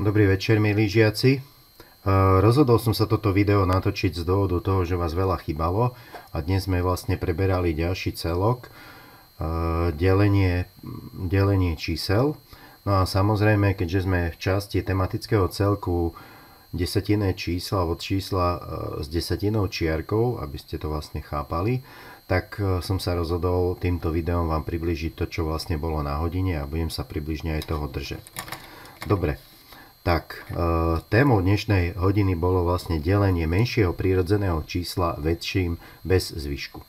Dobrý večer, milí žiaci. Rozhodol som sa toto video natočiť z dôvodu toho, že vás veľa chýbalo a dnes sme vlastne preberali ďalší celok, delenie čísel. No a samozrejme, keďže sme v časti tematického celku desatinné čísla alebo čísla s desatinou čiarkou, aby ste to vlastne chápali, tak som sa rozhodol týmto videom vám približiť to, čo vlastne bolo na hodine a budem sa približne aj toho držať. Dobre. Tak, témou dnešnej hodiny bolo vlastne delenie menšieho prírodzeného čísla väčším bez zvyšku.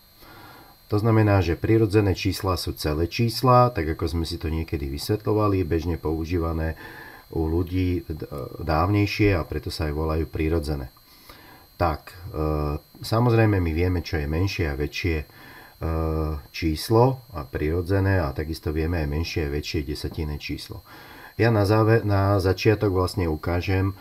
To znamená, že prírodzené čísla sú celé čísla, tak ako sme si to niekedy vysvetľovali, bežne používané u ľudí dávnejšie a preto sa aj volajú prírodzené. Tak, samozrejme my vieme, čo je menšie a väčšie číslo a prírodzené a takisto vieme aj menšie a väčšie desatinné číslo. Ja na začiatok vlastne ukážem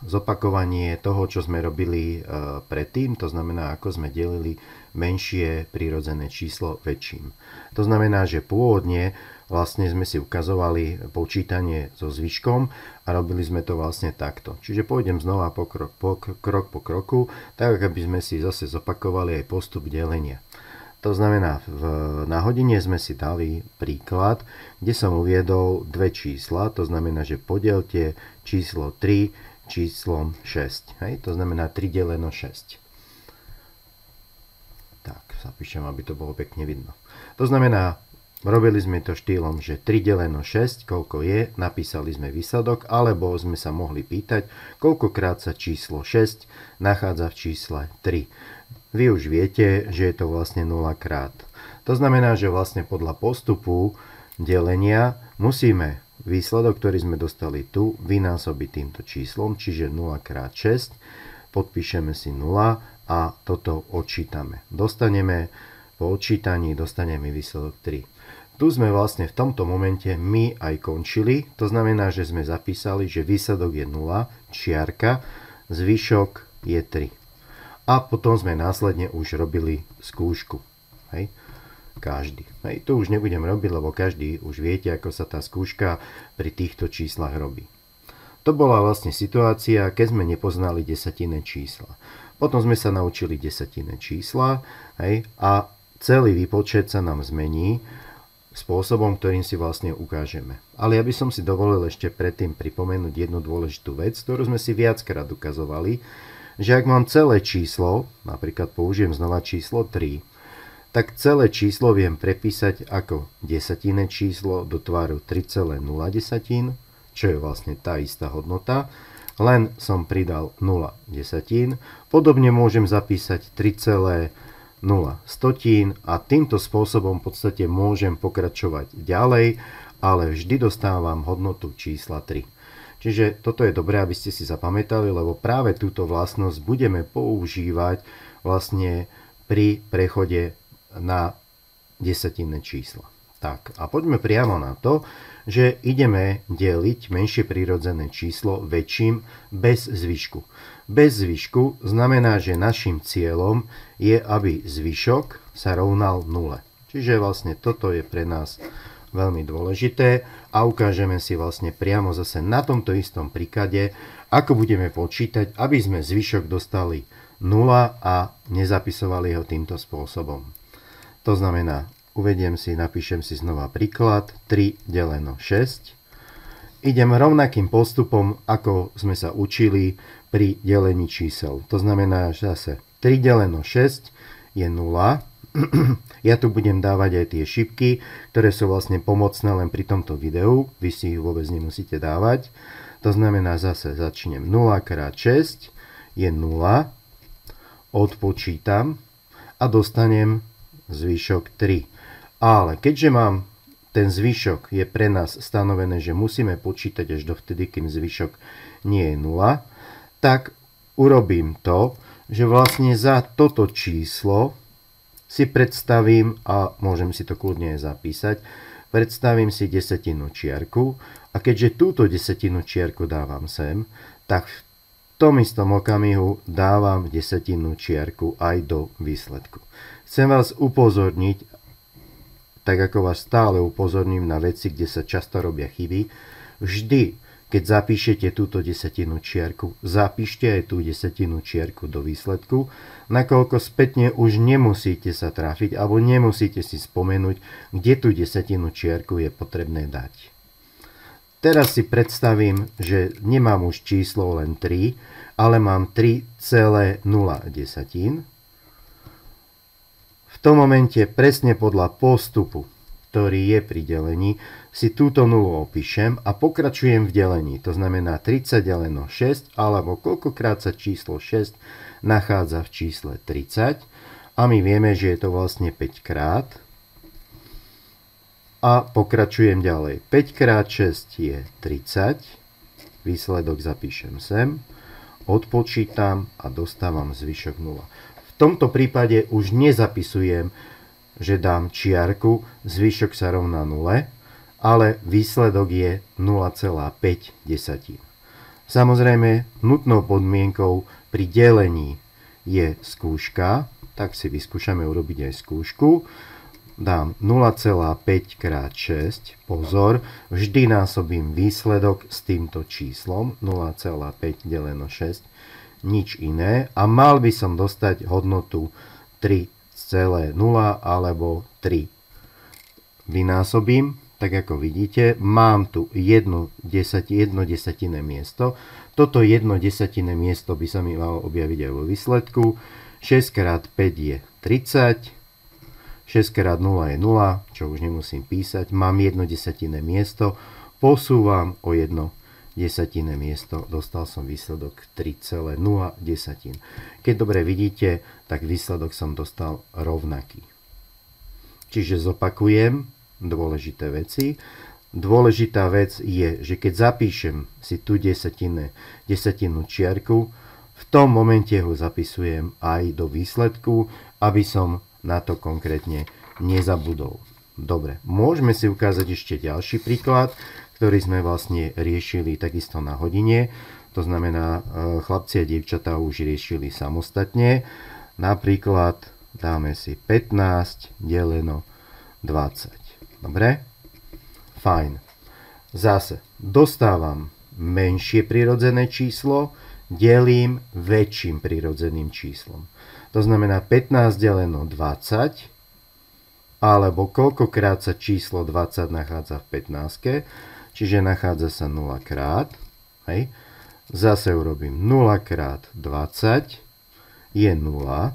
zopakovanie toho, čo sme robili predtým, to znamená, ako sme delili menšie prírodzené číslo väčším. To znamená, že pôvodne vlastne sme si ukazovali počítanie so zvyškom a robili sme to vlastne takto. Čiže pôjdem znova krok po kroku, tak aby sme si zase zopakovali aj postup delenia. To znamená, na hodine sme si dali príklad, kde som uviedol dve čísla, to znamená, že podielte číslo 3 číslom 6. Hej? To znamená 3 deleno 6. Tak, zapíšem, aby to bolo pekne vidno. To znamená, robili sme to štýlom, že 3 deleno 6, koľko je, napísali sme výsledok, alebo sme sa mohli pýtať, koľkokrát sa číslo 6 nachádza v čísle 3. Vy už viete, že je to vlastne 0 krát. To znamená, že vlastne podľa postupu delenia musíme výsledok, ktorý sme dostali tu, vynásobiť týmto číslom, čiže 0 krát 6, podpíšeme si 0 a toto odčítame. Po odčítaní dostaneme výsledok 3. Tu sme vlastne v tomto momente my aj končili, to znamená, že sme zapísali, že výsledok je 0, čiarka, zvyšok je 3. A potom sme následne už robili skúšku. Hej? Každý. Hej? To už nebudem robiť, lebo každý už viete, ako sa tá skúška pri týchto číslach robí. To bola vlastne situácia, keď sme nepoznali desatinné čísla. Potom sme sa naučili desatinné čísla, hej? A celý výpočet sa nám zmení spôsobom, ktorým si vlastne ukážeme. Ale ja by som si dovolil ešte predtým pripomenúť jednu dôležitú vec, ktorú sme si viackrát ukazovali, že ak mám celé číslo, napríklad použijem znova číslo 3, tak celé číslo viem prepísať ako desatinné číslo do tvaru 3,0, čo je vlastne tá istá hodnota, len som pridal 0 desatín. Podobne môžem zapísať 3,0 a týmto spôsobom v podstate môžem pokračovať ďalej, ale vždy dostávam hodnotu čísla 3. Čiže toto je dobré, aby ste si zapamätali, lebo práve túto vlastnosť budeme používať vlastne pri prechode na desatinné čísla. Tak, a poďme priamo na to, že ideme deliť menšie prírodzené číslo väčším bez zvyšku. Bez zvyšku znamená, že našim cieľom je, aby zvyšok sa rovnal 0. Čiže vlastne toto je pre nás veľmi dôležité a ukážeme si vlastne priamo zase na tomto istom príklade, ako budeme počítať, aby sme zvyšok dostali 0 a nezapisovali ho týmto spôsobom. To znamená, napíšem si znova príklad 3 deleno 6. Idem rovnakým postupom, ako sme sa učili pri delení čísel. To znamená, že zase 3 deleno 6 je 0. Ja tu budem dávať aj tie šipky, ktoré sú vlastne pomocné len pri tomto videu. Vy si ich vôbec nemusíte dávať. To znamená, zase začnem 0 krát 6 je 0. Odpočítam a dostanem zvyšok 3. Ale keďže mám ten zvyšok je pre nás stanovené, že musíme počítať až dovtedy, kým zvyšok nie je 0, tak urobím to, že vlastne za toto číslo si predstavím, a môžem si to kľudne aj zapísať, predstavím si desatinnú čiarku a keďže túto desatinnú čiarku dávam sem, tak v tom istom okamihu dávam desatinnú čiarku aj do výsledku. Chcem vás upozorniť, tak ako vás stále upozorním na veci, kde sa často robia chyby, vždy, keď zapíšete túto desatinu čiarku, zapíšte aj tú desatinu čiarku do výsledku, nakoľko spätne už nemusíte sa trafiť alebo nemusíte si spomenúť, kde tú desatinu čiarku je potrebné dať. Teraz si predstavím, že nemám už číslo len 3, ale mám 3,0. V tom momente presne podľa postupu, ktorý je pri delení, si túto nulu opíšem a pokračujem v delení. To znamená 30 deleno 6, alebo koľkokrát sa číslo 6 nachádza v čísle 30. A my vieme, že je to vlastne 5 krát. A pokračujem ďalej. 5 krát 6 je 30. Výsledok zapíšem sem. Odpočítam a dostávam zvyšok 0. V tomto prípade už nezapisujem, že dám čiarku, zvyšok sa rovná 0, ale výsledok je 0,5. Samozrejme, nutnou podmienkou pri delení je skúška, tak si vyskúšame urobiť aj skúšku. Dám 0,5 krát 6, pozor, vždy násobím výsledok s týmto číslom, 0,5 deleno 6, nič iné, a mal by som dostať hodnotu 3,0 alebo 3. Vynásobím, tak ako vidíte, mám tu jedno desatinné miesto. Toto jedno desatinné miesto by sa mi malo objaviť aj vo výsledku. 6 krát 5 je 30. 6 krát 0 je 0, čo už nemusím písať. Mám jedno desatinné miesto, posúvam o jedno desatinné miesto, dostal som výsledok 3,0. Keď dobre vidíte, tak výsledok som dostal rovnaký. Čiže zopakujem dôležité veci. Dôležitá vec je, že keď zapíšem si tú desatinnú čiarku, v tom momente ho zapisujem aj do výsledku, aby som na to konkrétne nezabudol. Dobre, môžeme si ukázať ešte ďalší príklad, ktorý sme vlastne riešili takisto na hodine. To znamená, chlapci a dievčatá už riešili samostatne. Napríklad dáme si 15 deleno 20. Dobre? Fajn. Zase dostávam menšie prirodzené číslo, delím väčším prirodzeným číslom. To znamená 15 deleno 20, alebo koľkokrát sa číslo 20 nachádza v 15, čiže nachádza sa 0 krát. Hej. Zase urobím 0 krát 20 je 0,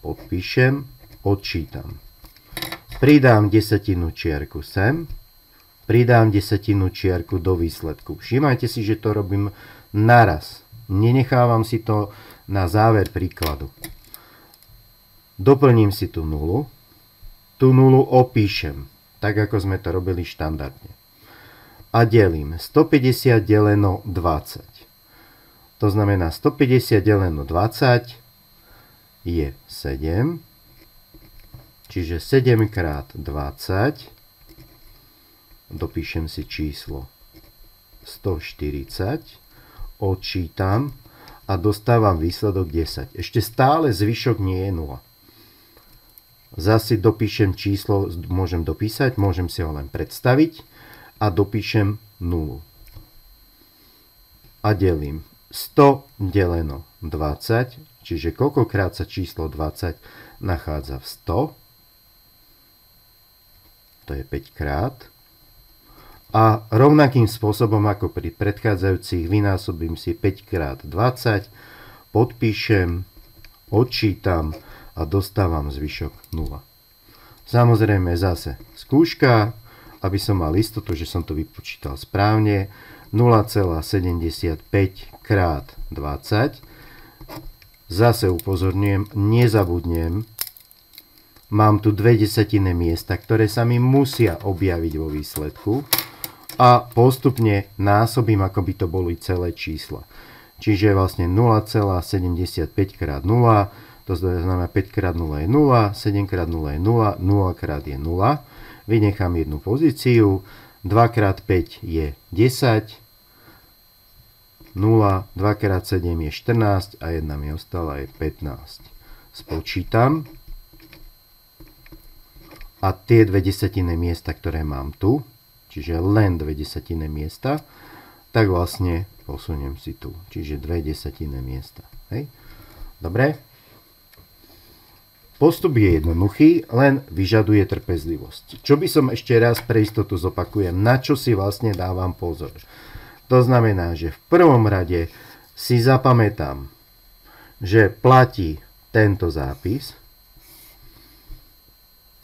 podpíšem, odčítam. Pridám desatinu čiarku sem, pridám desatinu čiarku do výsledku. Všimajte si, že to robím naraz. Nenechávam si to na záver príkladu. Doplním si tú nulu. Tú nulu opíšem, tak ako sme to robili štandardne. A delím 150 deleno 20. To znamená 150 deleno 20 je 7. Čiže 7 krát 20. Dopíšem si číslo 140. Odčítam a dostávam výsledok 10. Ešte stále zvyšok nie je 0. Zase dopíšem číslo, môžem dopísať, môžem si ho len predstaviť a dopíšem 0. A delím 100 deleno 20, čiže koľkokrát sa číslo 20 nachádza v 100. To je 5 krát. A rovnakým spôsobom ako pri predchádzajúcich vynásobím si 5 krát 20, podpíšem, odčítam a dostávam zvyšok 0. Samozrejme zase skúška, aby som mal istotu, že som to vypočítal správne, 0,75 krát 20. Zase upozorňujem, nezabudnem, mám tu dve desatinné miesta, ktoré sa mi musia objaviť vo výsledku. A postupne násobím, ako by to boli celé čísla. Čiže vlastne 0,75 krát 0, to znamená 5 krát 0 je 0, 7 krát 0 je 0, 0 krát je 0. Vynechám jednu pozíciu, 2 krát 5 je 10, 0, 2 krát 7 je 14 a jedna mi ostala je 15. Spočítam a tie dve desatinné miesta, ktoré mám tu, čiže len dve desatinné miesta, tak vlastne posuniem si tu. Čiže 2/10 miesta. Hej? Dobre? Postup je jednoduchý, len vyžaduje trpezlivosť. Čo by som ešte raz pre istotu zopakujem, na čo si vlastne dávam pozor. To znamená, že v prvom rade si zapamätám, že platí tento zápis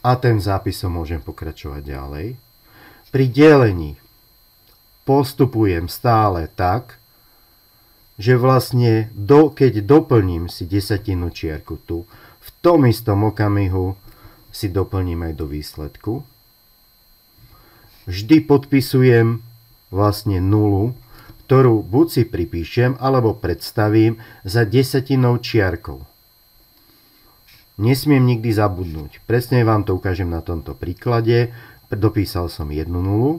a ten zápisom môžem pokračovať ďalej. Pri delení postupujem stále tak, že vlastne keď doplním si desatinu čiarku tu, v tom istom okamihu si doplním aj do výsledku. Vždy podpisujem vlastne nulu, ktorú buď si pripíšem, alebo predstavím za desatinou čiarkou. Nesmiem nikdy zabudnúť. Presne vám to ukážem na tomto príklade. Dopísal som jednu nulu,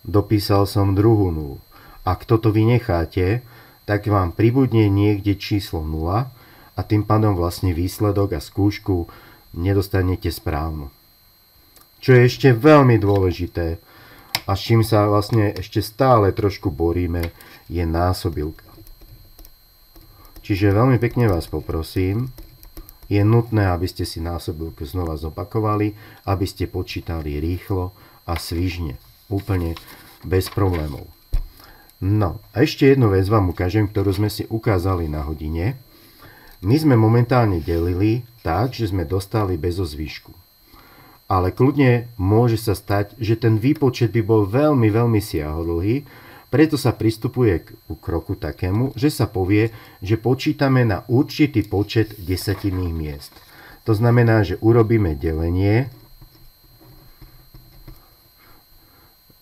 dopísal som druhú nulu. Ak toto vynecháte, tak vám pribudne niekde číslo 0 a tým pádom vlastne výsledok a skúšku nedostanete správnu. Čo je ešte veľmi dôležité a s čím sa vlastne ešte stále trošku boríme, je násobilka. Čiže veľmi pekne vás poprosím, je nutné, aby ste si násobilku znova zopakovali, aby ste počítali rýchlo a svižne, úplne bez problémov. No, a ešte jednu vec vám ukážem, ktorú sme si ukázali na hodine. My sme momentálne delili tak, že sme dostali bez zvýšku. Ale kľudne môže sa stať, že ten výpočet by bol veľmi, veľmi siahodlhý, preto sa pristupuje k kroku takému, že sa povie, že počítame na určitý počet desatinných miest. To znamená, že urobíme delenie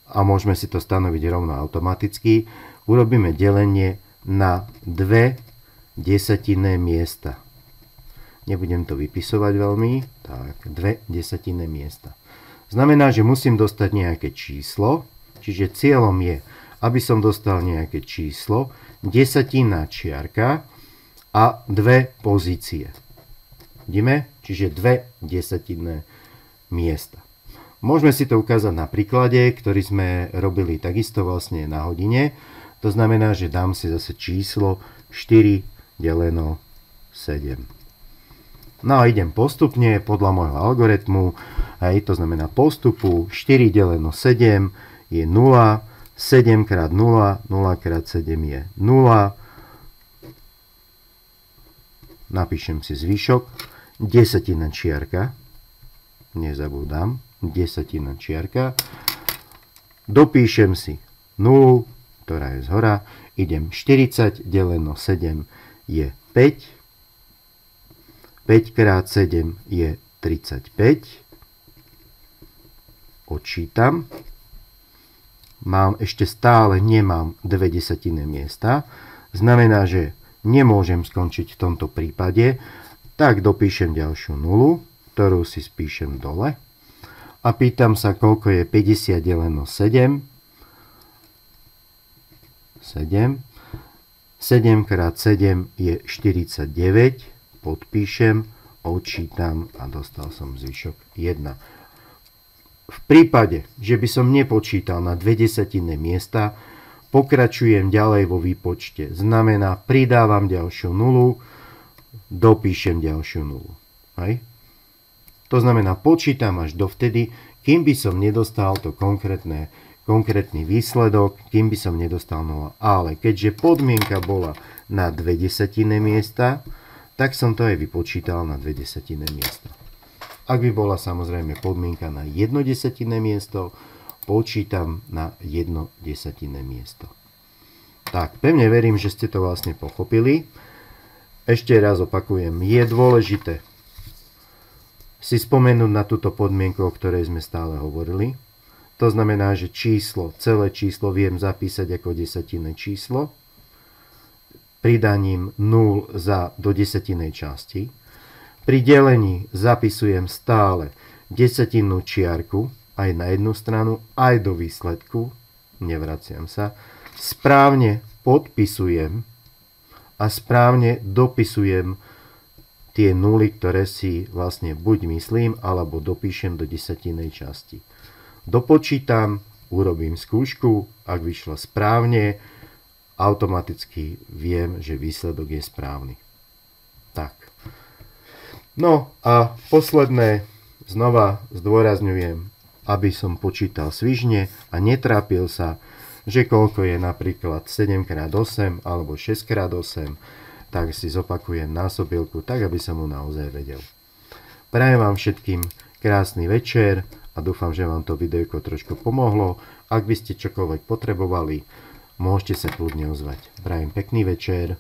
a môžeme si to stanoviť rovno automaticky. Urobíme delenie na 2 desatinné miesta. Nebudem to vypisovať veľmi. Tak, 2 desatinné miesta. Znamená, že musím dostať nejaké číslo, čiže cieľom je, aby som dostal nejaké číslo, desatinná čiarka a 2 pozície. Vidíme? Čiže 2 desatinné miesta. Môžeme si to ukázať na príklade, ktorý sme robili takisto vlastne na hodine. To znamená, že dám si zase číslo 4 deleno 7. No a idem postupne podľa môjho algoritmu. Hej, to znamená postupu 4 deleno 7 je 0, 7 krát 0, 0 krát 7 je 0. Napíšem si zvyšok. Desatina čiarka. Nezabúdam. Desatina čiarka. Dopíšem si 0, ktorá je zhora. Idem 40 deleno 7 je 5. 5 krát 7 je 35. Odčítam. Ešte stále nemám 2 desatinné miesta. Znamená, že nemôžem skončiť v tomto prípade. Tak dopíšem ďalšiu nulu, ktorú si spíšem dole. A pýtam sa, koľko je 50 deleno 7. 7. 7 krát 7 je 49. Podpíšem, odčítam a dostal som zvyšok 1. V prípade, že by som nepočítal na 2 desatinné miesta, pokračujem ďalej vo výpočte. Znamená, pridávam ďalšiu nulu, dopíšem ďalšiu nulu. Hej? To znamená, počítam až dovtedy, kým by som nedostal to konkrétny výsledok, kým by som nedostal 0. Ale keďže podmienka bola na 2 desatinné miesta, tak som to aj vypočítal na 2 desatinné miesta. Ak by bola samozrejme podmienka na 1 desatinné miesto, počítam na 1 desatinné miesto. Tak, pevne verím, že ste to vlastne pochopili. Ešte raz opakujem, je dôležité si spomenúť na túto podmienku, o ktorej sme stále hovorili. To znamená, že celé číslo viem zapísať ako desatinné číslo, pridaním 0 do desatinej časti. Pri delení zapisujem stále desatinnú čiarku aj na jednu stranu, aj do výsledku. Nevraciam sa. Správne podpisujem a správne dopisujem tie nuly, ktoré si vlastne buď myslím, alebo dopíšem do desatinej časti. Dopočítam, urobím skúšku, ak vyšla správne, automaticky viem, že výsledok je správny. Tak. No a posledné, znova zdôrazňujem, aby som počítal svižne a netrápil sa, že koľko je napríklad 7x8 alebo 6x8, tak si zopakujem násobilku, tak aby som mu naozaj vedel. Prajem vám všetkým krásny večer a dúfam, že vám to videjko trošku pomohlo. Ak by ste čokoľvek potrebovali, môžete sa kľudne ozvať. Prajem pekný večer.